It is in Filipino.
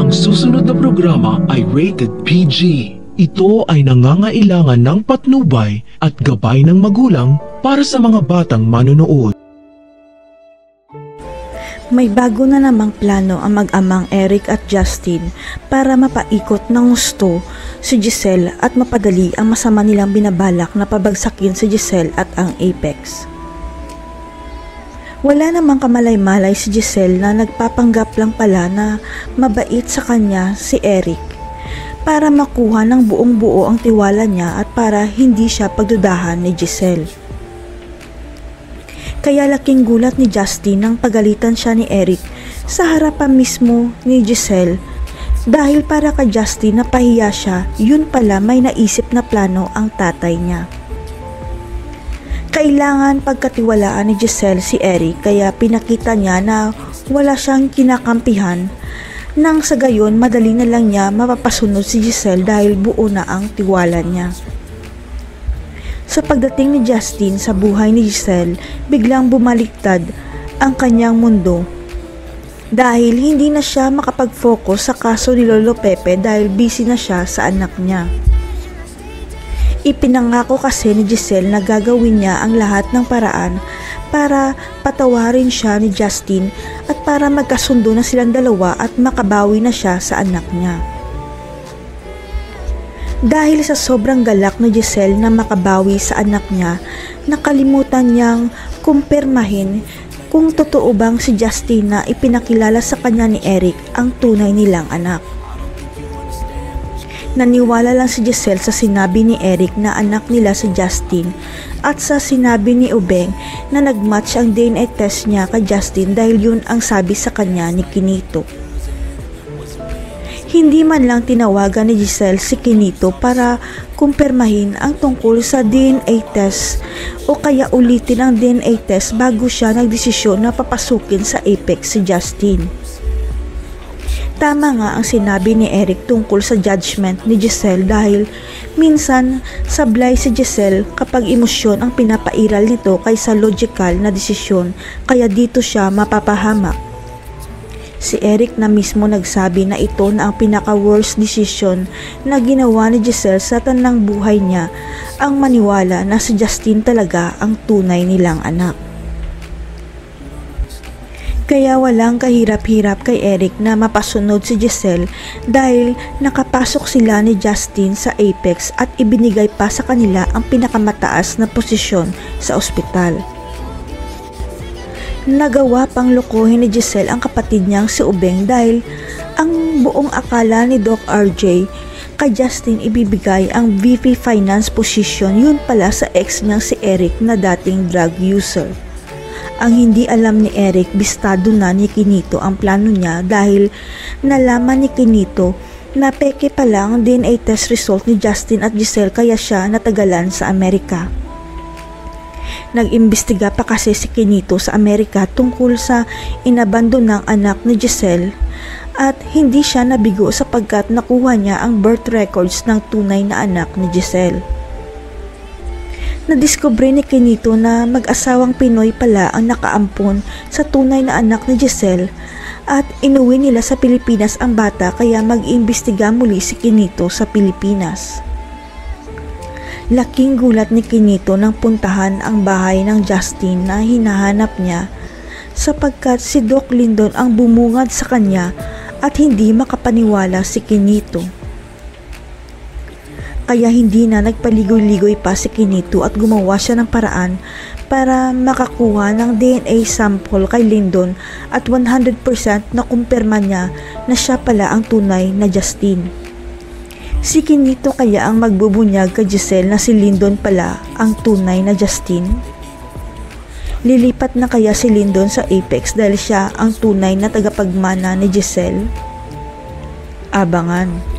Ang susunod na programa ay rated PG. Ito ay nangangailangan ng patnubay at gabay ng magulang para sa mga batang manonood. May bago na namang plano ang mag-amang Eric at Justin para mapaikot ng gusto si Giselle at mapadali ang masama nilang binabalak na pabagsakin si Giselle at ang Apex. Wala namang kamalay-malay si Giselle na nagpapanggap lang pala na mabait sa kanya si Eric para makuha ng buong-buo ang tiwala niya at para hindi siya pagdudahan ni Giselle. Kaya laking gulat ni Justin nang pagalitan siya ni Eric sa harapan mismo ni Giselle dahil para kay Justin napahiya siya, yun pala may naisip na plano ang tatay niya. Kailangan pagkatiwalaan ni Giselle si Eric kaya pinakita niya na wala siyang kinakampihan nang sa gayon madali na lang niya mapapasunod si Giselle dahil buo na ang tiwala niya. Sa pagdating ni Justin sa buhay ni Giselle, biglang bumaliktad ang kanyang mundo dahil hindi na siya makapag-focus sa kaso ni Lolo Pepe dahil busy na siya sa anak niya. Ipinangako kasi ni Giselle na gagawin niya ang lahat ng paraan para patawarin siya ni Justin at para magkasundo na silang dalawa at makabawi na siya sa anak niya. Dahil sa sobrang galak ni Giselle na makabawi sa anak niya, nakalimutan niyang kumpirmahin kung totoo bang si Justin na ipinakilala sa kanya ni Eric ang tunay nilang anak. Naniwala lang si Giselle sa sinabi ni Eric na anak nila si Justin at sa sinabi ni Ubeng na nagmatch ang DNA test niya kay Justin dahil yun ang sabi sa kanya ni Kinito. Hindi man lang tinawagan ni Giselle si Kinito para kumpirmahin ang tungkol sa DNA test o kaya ulitin ang DNA test bago siya nagdesisyon na papasukin sa Apex si Justin. Tama nga ang sinabi ni Eric tungkol sa judgment ni Giselle dahil minsan sablay si Giselle kapag emosyon ang pinapairal nito kaysa logical na desisyon kaya dito siya mapapahamak. Si Eric na mismo nagsabi na ito na ang pinaka-worst decision na ginawa ni Giselle sa tanang buhay niya ang maniwala na si Justin talaga ang tunay nilang anak. Kaya walang kahirap-hirap kay Eric na mapasunod si Giselle dahil nakapasok sila ni Justin sa Apex at ibinigay pa sa kanila ang pinakamataas na posisyon sa ospital. Nagawa pang lokohin ni Giselle ang kapatid niyang si Ubeng dahil ang buong akala ni Doc RJ kay Justin ibibigay ang VP Finance position, yun pala sa ex niyang si Eric na dating drug user. Ang hindi alam ni Eric, bistado na ni Kinito ang plano niya dahil nalaman ni Kinito na peke pa lang ang DNA test result ni Justin at Giselle kaya siya natagalan sa Amerika. Nag-imbestiga pa kasi si Kinito sa Amerika tungkol sa inabandon ng anak ni Giselle at hindi siya nabigo sapagkat nakuha niya ang birth records ng tunay na anak ni Giselle. Nadiskubre ni Kinito na mag-asawang Pinoy pala ang nakaampon sa tunay na anak ni Giselle at inuwi nila sa Pilipinas ang bata kaya mag-imbestiga muli si Kinito sa Pilipinas. Laking gulat ni Kinito nang puntahan ang bahay ng Justin na hinahanap niya sapagkat si Doc Lindon ang bumungad sa kanya at hindi makapaniwala si Kinito. Kaya hindi na nagpaligoy-ligoy pa si Kinito at gumawa siya ng paraan para makakuha ng DNA sample kay Lindon at 100% na kumpirma niya na siya pala ang tunay na Justin. Si Kinito kaya ang magbubunyag kay Giselle na si Lindon pala ang tunay na Justin? Lilipat na kaya si Lindon sa Apex dahil siya ang tunay na tagapagmana ni Giselle? Abangan.